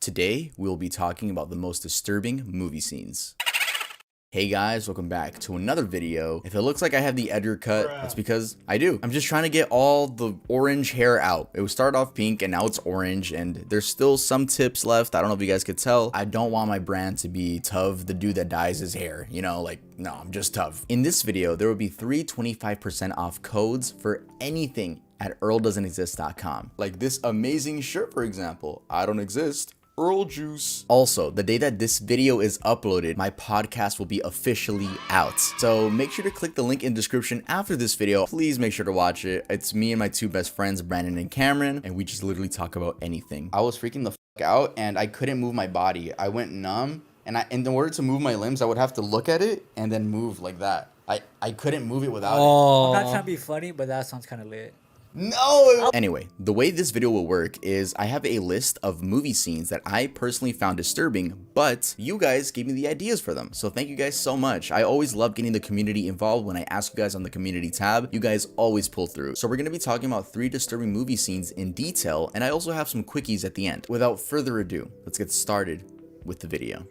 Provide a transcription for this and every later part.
Today, we'll be talking about the most disturbing movie scenes. Hey guys, welcome back to another video. If it looks like I have the Edgar cut, that's because I do. I'm just trying to get all the orange hair out. It was started off pink and now it's orange and there's still some tips left. I don't know if you guys could tell. I don't want my brand to be Tuv, the dude that dyes his hair. You know, like, no, I'm just Tuv. In this video, there will be 3 25% off codes for anything at earldoesn'texist.com. Like this amazing shirt, for example. I don't exist. Earl Juice. Also, the day that this video is uploaded, my podcast will be officially out. So make sure to click the link in the description after this video. Please make sure to watch it. It's me and my two best friends, Brandon and Cameron, and we just literally talk about anything. I was freaking the fuck out and I couldn't move my body. I went numb and in order to move my limbs, I would have to look at it and then move like that. I couldn't move it without it. I'm not trying to be funny, but that sounds kind of lit. No! Anyway, the way this video will work is I have a list of movie scenes that I personally found disturbing, but you guys gave me the ideas for them. So thank you guys so much. I always love getting the community involved. When I ask you guys on the community tab, you guys always pull through. So we're going to be talking about 3 disturbing movie scenes in detail, and I also have some quickies at the end. Without further ado, let's get started with the video.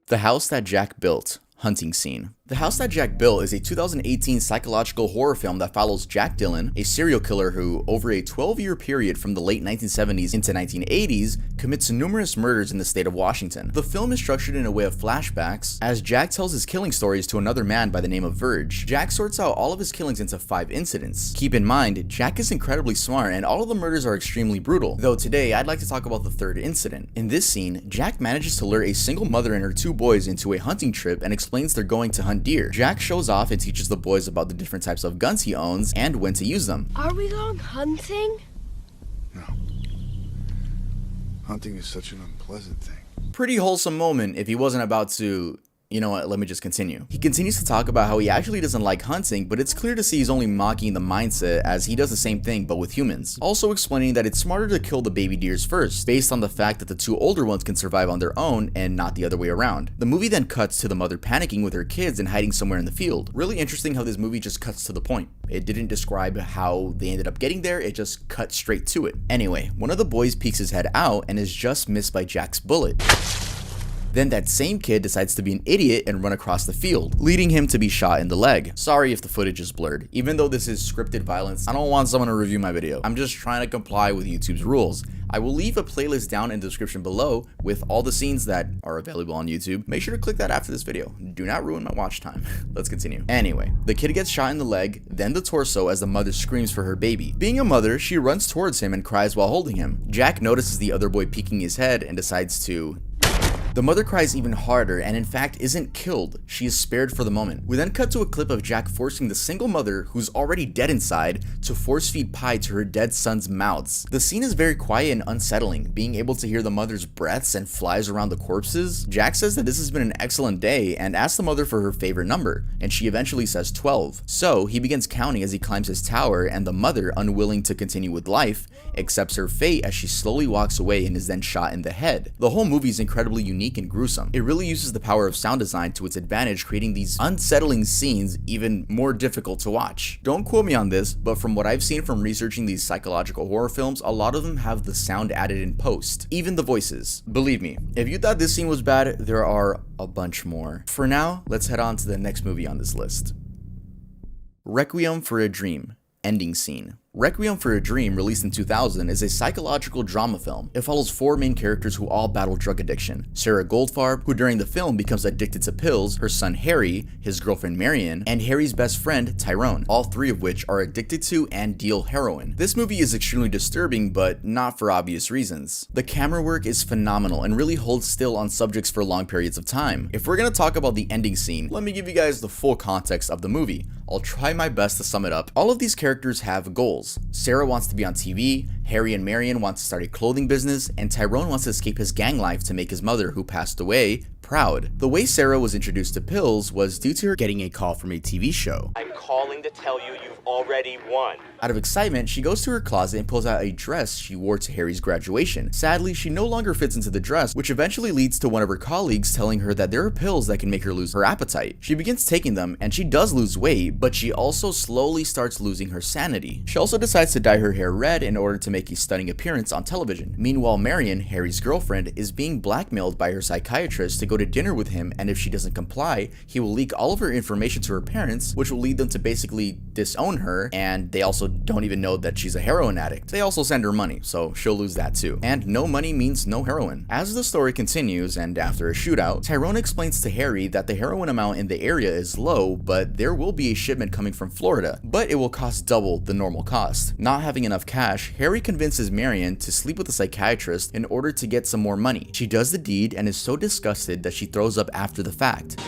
The House That Jack Built. Hunting scene. The House That Jack Built is a 2018 psychological horror film that follows Jack Dillon, a serial killer who, over a 12-year period from the late 1970s into 1980s, commits numerous murders in the state of Washington. The film is structured in a way of flashbacks, as Jack tells his killing stories to another man by the name of Verge. Jack sorts out all of his killings into 5 incidents. Keep in mind, Jack is incredibly smart and all of the murders are extremely brutal, though today I'd like to talk about the 3rd incident. In this scene, Jack manages to lure a single mother and her 2 boys into a hunting trip and explains they're going to hunt deer. Jack shows off and teaches the boys about the different types of guns he owns and when to use them. Are we going hunting? No. Hunting is such an unpleasant thing. Pretty wholesome moment if he wasn't about to... You know what, let me just continue. He continues to talk about how he actually doesn't like hunting, but it's clear to see he's only mocking the mindset as he does the same thing but with humans. Also explaining that it's smarter to kill the baby deers first, based on the fact that the 2 older ones can survive on their own and not the other way around. The movie then cuts to the mother panicking with her kids and hiding somewhere in the field. Really interesting how this movie just cuts to the point. It didn't describe how they ended up getting there, it just cut straight to it. Anyway, one of the boys peeks his head out and is just missed by Jack's bullet. Then that same kid decides to be an idiot and run across the field, leading him to be shot in the leg. Sorry if the footage is blurred. Even though this is scripted violence, I don't want someone to review my video. I'm just trying to comply with YouTube's rules. I will leave a playlist down in the description below with all the scenes that are available on YouTube. Make sure to click that after this video. Do not ruin my watch time. Let's continue. Anyway, the kid gets shot in the leg, then the torso as the mother screams for her baby. Being a mother, she runs towards him and cries while holding him. Jack notices the other boy peeking his head and decides to... The mother cries even harder and in fact isn't killed, she is spared for the moment. We then cut to a clip of Jack forcing the single mother, who's already dead inside, to force feed pie to her dead son's mouths. The scene is very quiet and unsettling, being able to hear the mother's breaths and flies around the corpses. Jack says that this has been an excellent day and asks the mother for her favorite number, and she eventually says 12. So he begins counting as he climbs his tower, and the mother, unwilling to continue with life, accepts her fate as she slowly walks away and is then shot in the head. The whole movie is incredibly unique and gruesome. It really uses the power of sound design to its advantage, creating these unsettling scenes even more difficult to watch. Don't quote me on this, but from what I've seen from researching these psychological horror films, a lot of them have the sound added in post, even the voices. Believe me, if you thought this scene was bad, there are a bunch more. For now, let's head on to the next movie on this list. Requiem for a Dream. Ending scene. Requiem for a Dream, released in 2000, is a psychological drama film. It follows 4 main characters who all battle drug addiction. Sarah Goldfarb, who during the film becomes addicted to pills, her son Harry, his girlfriend Marion, and Harry's best friend Tyrone, all 3 of which are addicted to and deal heroin. This movie is extremely disturbing, but not for obvious reasons. The camera work is phenomenal and really holds still on subjects for long periods of time. If we're gonna talk about the ending scene, let me give you guys the full context of the movie. I'll try my best to sum it up. All of these characters have goals. Sarah wants to be on TV, Harry and Marion want to start a clothing business, and Tyrone wants to escape his gang life to make his mother, who passed away, proud. The way Sarah was introduced to pills was due to her getting a call from a TV show. I'm calling to tell you you've already won. Out of excitement, she goes to her closet and pulls out a dress she wore to Harry's graduation. Sadly, she no longer fits into the dress, which eventually leads to one of her colleagues telling her that there are pills that can make her lose her appetite. She begins taking them, and she does lose weight, but she also slowly starts losing her sanity. She also decides to dye her hair red in order to make a stunning appearance on television. Meanwhile, Marion, Harry's girlfriend, is being blackmailed by her psychiatrist to go to dinner with him, and if she doesn't comply, he will leak all of her information to her parents, which will lead them to basically disown her, and they also don't even know that she's a heroin addict. They also send her money, so she'll lose that too. And no money means no heroin. As the story continues, and after a shootout, Tyrone explains to Harry that the heroin amount in the area is low, but there will be a shipment coming from Florida, but it will cost double the normal cost. Not having enough cash, Harry convinces Marion to sleep with the psychiatrist in order to get some more money. She does the deed and is so disgusted that she throws up after the fact.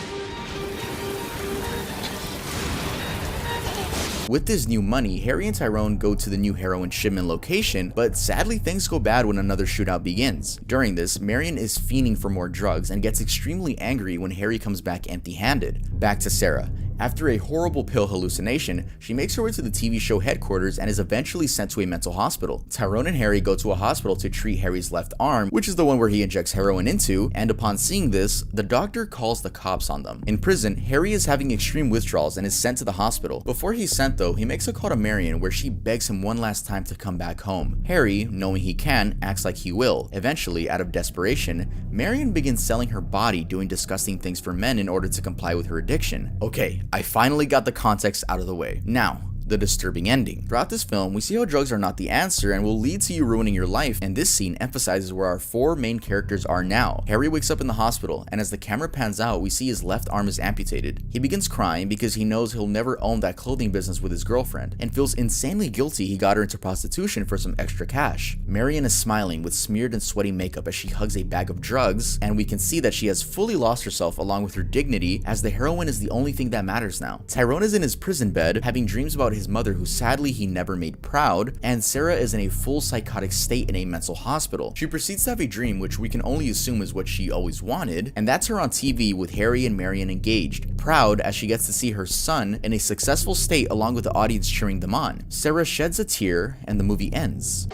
With this new money, Harry and Tyrone go to the new heroin shipment location, but sadly things go bad when another shootout begins. During this, Marion is fiending for more drugs and gets extremely angry when Harry comes back empty-handed. Back to Sarah. After a horrible pill hallucination, she makes her way to the TV show headquarters and is eventually sent to a mental hospital. Tyrone and Harry go to a hospital to treat Harry's left arm, which is the one where he injects heroin into, and upon seeing this, the doctor calls the cops on them. In prison, Harry is having extreme withdrawals and is sent to the hospital. Before he's sent though, he makes a call to Marion where she begs him one last time to come back home. Harry, knowing he can, acts like he will. Eventually, out of desperation, Marion begins selling her body, doing disgusting things for men in order to comply with her addiction. Okay, I finally got the context out of the way. Now, the disturbing ending. Throughout this film, we see how drugs are not the answer and will lead to you ruining your life, and this scene emphasizes where our four main characters are now. Harry wakes up in the hospital, and as the camera pans out, we see his left arm is amputated. He begins crying because he knows he'll never own that clothing business with his girlfriend, and feels insanely guilty he got her into prostitution for some extra cash. Marion is smiling with smeared and sweaty makeup as she hugs a bag of drugs, and we can see that she has fully lost herself along with her dignity, as the heroin is the only thing that matters now. Tyrone is in his prison bed, having dreams about his mother who sadly he never made proud, and Sarah is in a full psychotic state in a mental hospital. She proceeds to have a dream which we can only assume is what she always wanted, and that's her on TV with Harry and Marion engaged, proud as she gets to see her son in a successful state along with the audience cheering them on. Sarah sheds a tear and the movie ends.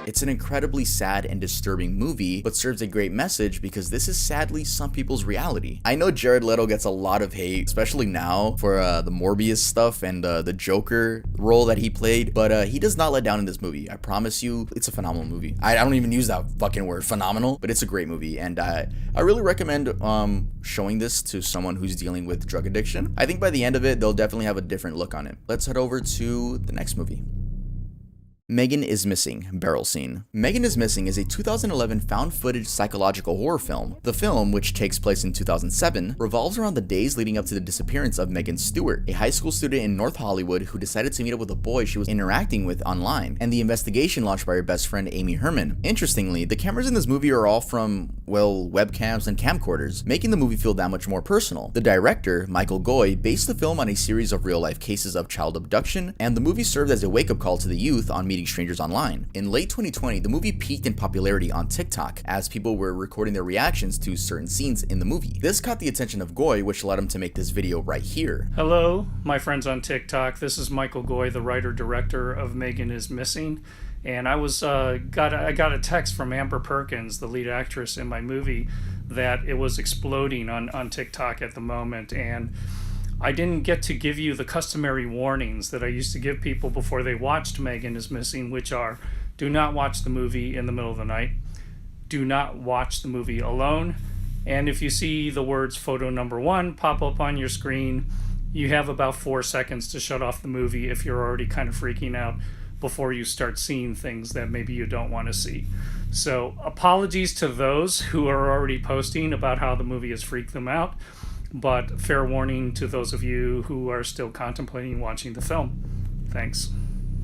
It's an incredibly sad and disturbing movie, but serves a great message because this is sadly some people's reality. I know Jared Leto gets a lot of hate, especially now, for the Morbius stuff and the Joker role that he played, but he does not let down in this movie. I promise you, it's a phenomenal movie. I don't even use that fucking word, phenomenal, but it's a great movie, and I really recommend showing this to someone who's dealing with drug addiction. I think by the end of it, they'll definitely have a different look on it. Let's head over to the next movie. Megan is Missing, Barrel Scene. Megan is Missing is a 2011 found-footage psychological horror film. The film, which takes place in 2007, revolves around the days leading up to the disappearance of Megan Stewart, a high school student in North Hollywood who decided to meet up with a boy she was interacting with online, and the investigation launched by her best friend Amy Herman. Interestingly, the cameras in this movie are all from, well, webcams and camcorders, making the movie feel that much more personal. The director, Michael Goy, based the film on a series of real-life cases of child abduction, and the movie served as a wake-up call to the youth on meeting strangers online. In late 2020, the movie peaked in popularity on TikTok as people were recording their reactions to certain scenes in the movie. This caught the attention of Goy, which led him to make this video right here. Hello, my friends on TikTok. This is Michael Goy, the writer-director of Megan is Missing. And I got a text from Amber Perkins, the lead actress in my movie, that it was exploding on TikTok at the moment, and I didn't get to give you the customary warnings that I used to give people before they watched Megan is Missing, which are: do not watch the movie in the middle of the night, do not watch the movie alone, and if you see the words photo number 1 pop up on your screen, you have about 4 seconds to shut off the movie if you're already kind of freaking out before you start seeing things that maybe you don't want to see. So apologies to those who are already posting about how the movie has freaked them out, but fair warning to those of you who are still contemplating watching the film. Thanks.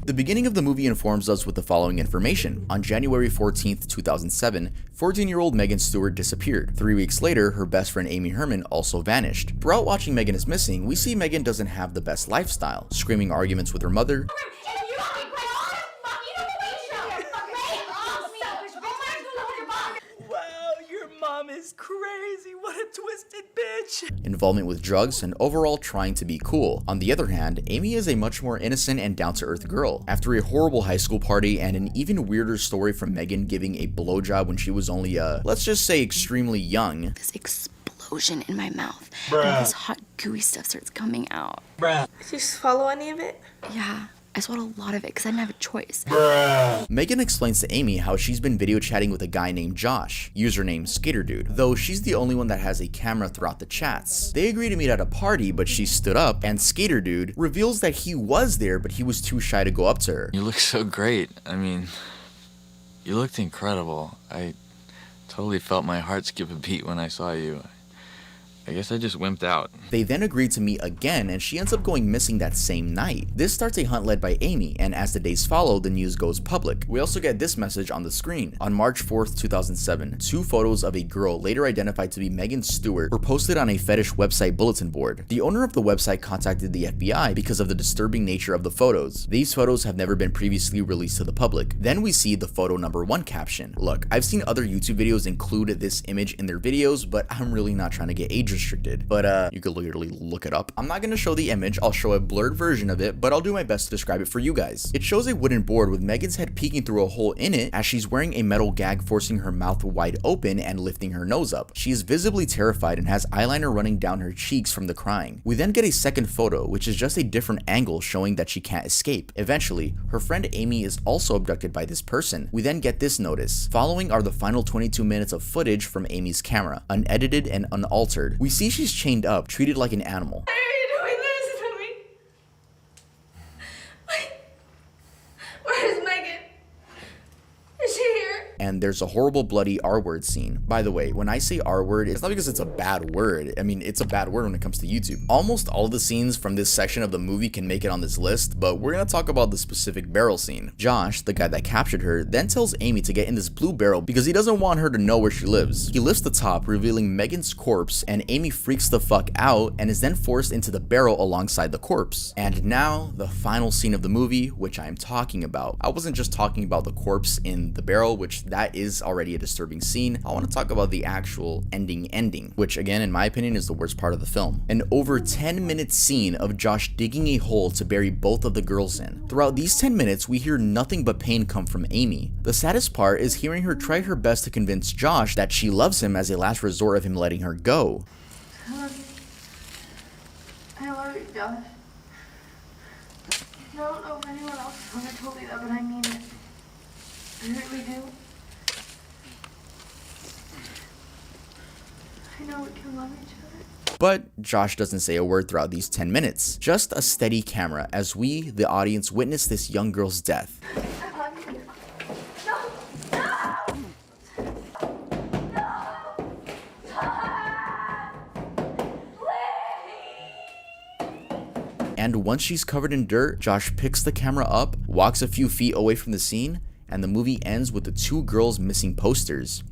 The beginning of the movie informs us with the following information. On January 14th, 2007, 14-year-old Megan Stewart disappeared. 3 weeks later, her best friend Amy Herman also vanished. Throughout watching Megan is Missing, we see Megan doesn't have the best lifestyle, screaming arguments with her mother, Wow, your mom is crazy. What a twisted bitch. involvement with drugs, and overall trying to be cool. On the other hand, Amy is a much more innocent and down-to-earth girl. After a horrible high school party and an even weirder story from Megan giving a blowjob when she was only, let's just say extremely young. This explosion in my mouth. And this hot gooey stuff starts coming out. Did you swallow any of it? Yeah. I swallowed a lot of it because I didn't have a choice. Megan explains to Amy how she's been video chatting with a guy named Josh, username SkaterDude, though she's the only one that has a camera throughout the chats. They agree to meet at a party, but she stood up, and SkaterDude reveals that he was there, but he was too shy to go up to her. You look so great. I mean, you looked incredible. I totally felt my heart skip a beat when I saw you. I guess I just wimped out. They then agree to meet again, and she ends up going missing that same night. This starts a hunt led by Amy, and as the days follow, the news goes public. We also get this message on the screen. On March 4th, 2007, 2 photos of a girl later identified to be Megan Stewart were posted on a fetish website bulletin board. The owner of the website contacted the FBI because of the disturbing nature of the photos. These photos have never been previously released to the public. Then we see the photo number 1 caption. Look, I've seen other YouTube videos include this image in their videos, but I'm really not trying to get age restricted, but you could literally look it up. I'm not going to show the image, I'll show a blurred version of it, but I'll do my best to describe it for you guys. It shows a wooden board with Megan's head peeking through a hole in it as she's wearing a metal gag forcing her mouth wide open and lifting her nose up. She is visibly terrified and has eyeliner running down her cheeks from the crying. We then get a second photo, which is just a different angle showing that she can't escape. Eventually, her friend Amy is also abducted by this person. We then get this notice. Following are the final 22 minutes of footage from Amy's camera, unedited and unaltered. We see she's chained up, treated like an animal. Why are you doing this to me? Where's Megan? Is she here? And there's a horrible bloody R-word scene. By the way, when I say R-word, it's not because it's a bad word. I mean, it's a bad word when it comes to YouTube. Almost all of the scenes from this section of the movie can make it on this list, but we're gonna talk about the specific barrel scene. Josh, the guy that captured her, then tells Amy to get in this blue barrel because he doesn't want her to know where she lives. He lifts the top, revealing Megan's corpse, and Amy freaks the fuck out and is then forced into the barrel alongside the corpse. And now, the final scene of the movie, which I am talking about. I wasn't just talking about the corpse in the barrel, which that is already a disturbing scene. I want to talk about the actual ending, which again, in my opinion, is the worst part of the film. An over 10-minute scene of Josh digging a hole to bury both of the girls in. Throughout these 10 minutes, we hear nothing but pain come from Amy. The saddest part is hearing her try her best to convince Josh that she loves him as a last resort of him letting her go. I love you, Josh. I don't know if anyone else has ever told you that, but I mean it. I really do. I know we can love each other. But Josh doesn't say a word throughout these 10 minutes. Just a steady camera as we, the audience, witness this young girl's death. I love you. And once she's covered in dirt, Josh picks the camera up, walks a few feet away from the scene, and the movie ends with the 2 girls missing posters.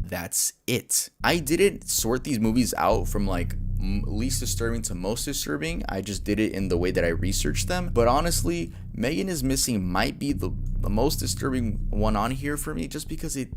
That's it. I didn't sort these movies out from like least disturbing to most disturbing. I just did it in the way that I researched them. But honestly, Megan is Missing might be the most disturbing one on here for me, just because it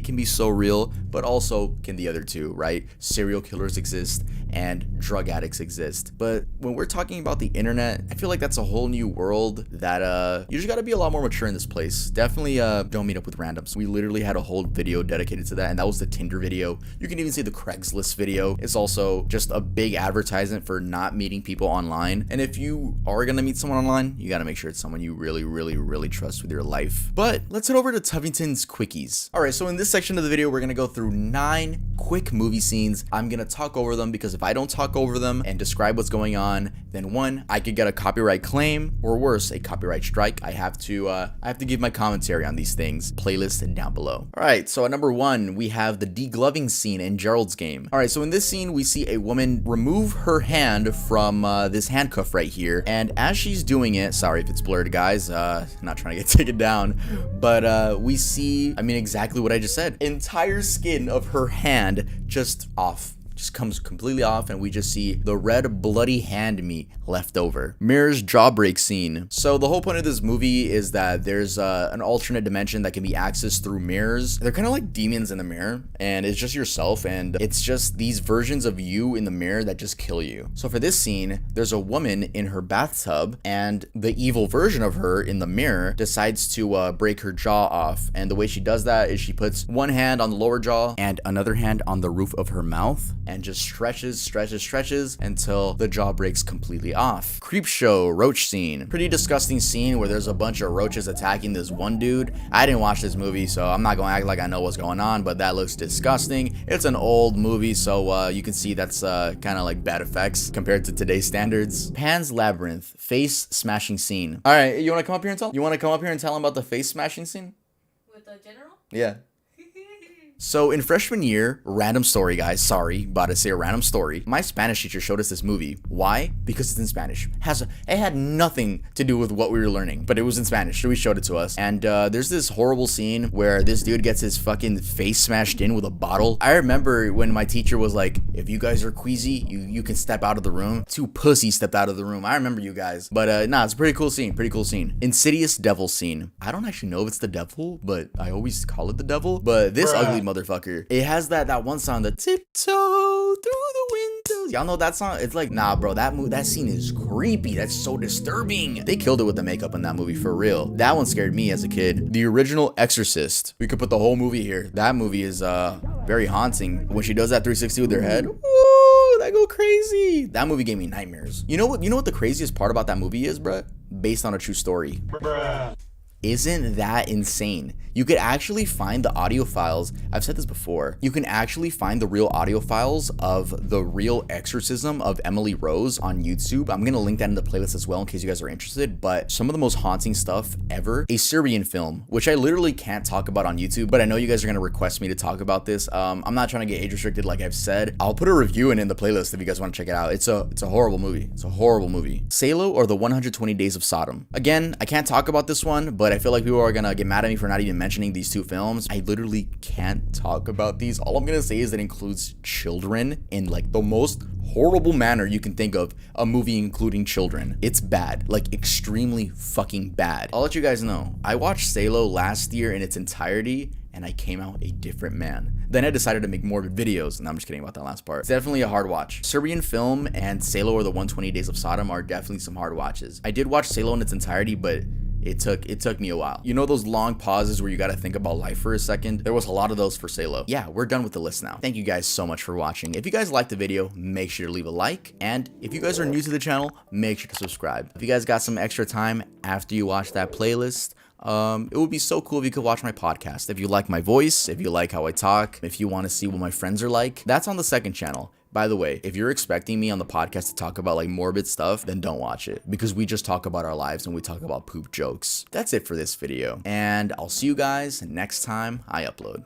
can be so real, but also can the other two, right? Serial killers exist and drug addicts exist. But when we're talking about the internet, I feel like that's a whole new world that you just gotta be a lot more mature in this place. Definitely don't meet up with randoms. We literally had a whole video dedicated to that, and that was the Tinder video. You can even see the Craigslist video. It's also just a big advertisement for not meeting people online. And if you are gonna meet someone online, you gotta make sure it's someone you really trust with your life. But let's head over to Tuvington's quickies. All right, so in this section of the video, we're gonna go through 9 quick movie scenes. I'm gonna talk over them because if I don't talk over them and describe what's going on, then 1, I could get a copyright claim, or worse, a copyright strike. I have to give my commentary on these things. Playlist down below. All right, so at number 1, we have the degloving scene in Gerald's Game. All right, so in this scene, we see a woman remove her hand from this handcuff right here, and as she's doing it, sorry if it's blurred, guys, not trying to get taken down, but we see, I mean, exactly what I just said. Entire skin of her hand just off. just comes completely off, and we just see the red bloody hand meat left over. Mirror's jawbreak scene. So the whole point of this movie is that there's an alternate dimension that can be accessed through mirrors. They're kind of like demons in the mirror, and it's just yourself, and it's just these versions of you in the mirror that just kill you. So for this scene, there's a woman in her bathtub, and the evil version of her in the mirror decides to break her jaw off. And the way she does that is she puts one hand on the lower jaw and another hand on the roof of her mouth and just stretches until the jaw breaks completely off. Creep show roach scene. Pretty disgusting scene where there's a bunch of roaches attacking this one dude. I didn't watch this movie, so I'm not going to act like I know what's going on, but that looks disgusting. It's an old movie, so you can see that's kind of like bad effects compared to today's standards. Pan's Labyrinth face smashing scene. All right, you want to come up here and tell? You want to come up here and tell him about the face smashing scene? With the general? Yeah. So in freshman year, random story guys, sorry, about to say a random story, my Spanish teacher showed us this movie. Why? Because it's in Spanish. It had nothing to do with what we were learning, but it was in Spanish, so he showed it to us. And there's this horrible scene where this dude gets his fucking face smashed in with a bottle. I remember when my teacher was like, if you guys are queasy, you can step out of the room. 2 pussies stepped out of the room. I remember you guys. But nah, it's a pretty cool scene. Insidious devil scene. I don't actually know if it's the devil, but I always call it the devil. But this ugly motherfucker, it has that one song, the tiptoe through the windows. Y'all know that song? It's like, nah bro, that scene is creepy. That's so disturbing. They killed it with the makeup in that movie, for real. That one scared me as a kid. The original Exorcist. We could put the whole movie here. That movie is very haunting. When she does that 360 with her head, woo, that go crazy. That movie gave me nightmares. You know what the craziest part about that movie is, bruh? Based on a true story. Bruh. Isn't that insane? You could actually find the audio files. I've said this before. You can actually find the real audio files of the real exorcism of Emily Rose on YouTube. I'm gonna link that in the playlist as well in case you guys are interested. But some of the most haunting stuff ever. A Serbian film, which I literally can't talk about on YouTube, but I know you guys are gonna request me to talk about this. I'm not trying to get age restricted like I've said. I'll put a review in the playlist if you guys want to check it out. It's a horrible movie. It's a horrible movie. Salo or the 120 Days of Sodom. Again, I can't talk about this one, but I feel like people are gonna get mad at me for not even mentioning these 2 films. I literally can't talk about these. All I'm gonna say is it includes children in like the most horrible manner you can think of a movie including children. It's bad, like extremely fucking bad. I'll let you guys know. I watched Salo last year in its entirety and I came out a different man. Then I decided to make morbid videos, and I'm just kidding about that last part. It's definitely a hard watch. Serbian film and Salo or the 120 Days of Sodom are definitely some hard watches. I did watch Salo in its entirety, but it took me a while. You know those long pauses where you gotta think about life for a second? There was a lot of those for Salo. Yeah, we're done with the list now. Thank you guys so much for watching. If you guys liked the video, make sure to leave a like. And if you guys are new to the channel, make sure to subscribe. If you guys got some extra time after you watch that playlist, it would be so cool if you could watch my podcast. If you like my voice, if you like how I talk, if you want to see what my friends are like, that's on the second channel. By the way, if you're expecting me on the podcast to talk about like morbid stuff, then don't watch it, because we just talk about our lives and we talk about poop jokes. That's it for this video, and I'll see you guys next time I upload.